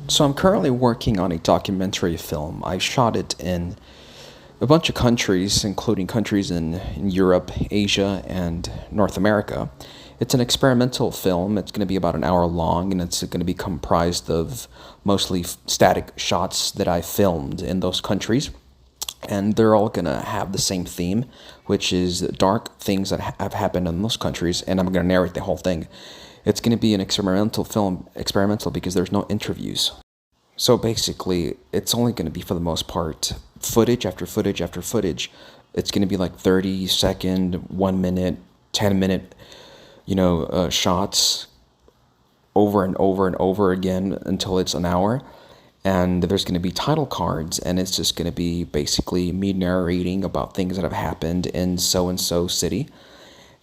So I'm currently working on a documentary film. I shot it in a bunch of countries, including countries in Europe, Asia, and North America. It's an experimental film. It's going to be about an hour long, and it's going to be comprised of mostly static shots that I filmed in those countries. And they're all going to have the same theme, which is dark things that have happened in those countries, and I'm going to narrate the whole thing. It's going to be an experimental film, experimental because there's no interviews. So basically, it's only going to be, for the most part, footage after footage after footage. It's going to be like 30-second, 1 minute, 10-minute, shots over and over and over again until it's an hour. And there's going to be title cards, and it's just going to be basically me narrating about things that have happened in so and so city.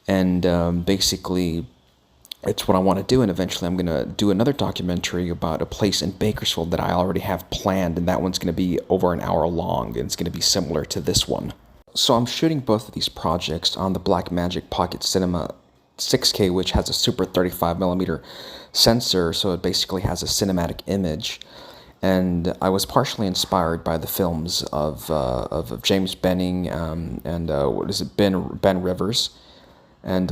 And basically, it's what I want to do, and eventually I'm going to do another documentary about a place in Bakersfield that I already have planned, and that one's going to be over an hour long, and it's going to be similar to this one. So I'm shooting both of these projects on the Blackmagic Pocket Cinema 6K, which has a super 35mm sensor, so it basically has a cinematic image. And I was partially inspired by the films of James Benning and Ben Rivers and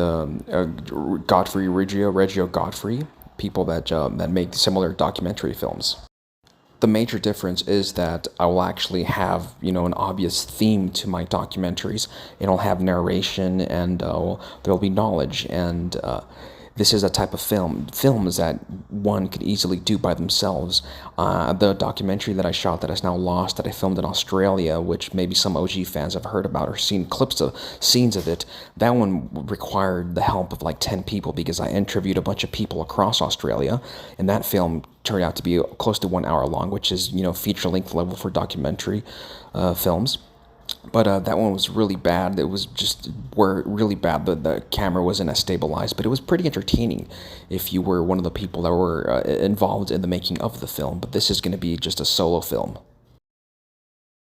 Godfrey Reggio Godfrey, people that make similar documentary films. The major difference is that I will actually have, an obvious theme to my documentaries. It'll have narration, and there'll be knowledge, and this is a type of films that one could easily do by themselves. The documentary that I shot that is now lost, that I filmed in Australia, which maybe some OG fans have heard about or seen clips of scenes of it, that one required the help of like 10 people because I interviewed a bunch of people across Australia, and that film turned out to be close to 1 hour long, which is, feature-length level for documentary films. But that one was really bad. It was just really bad. The camera wasn't as stabilized, but it was pretty entertaining if you were one of the people that were involved in the making of the film. But this is going to be just a solo film.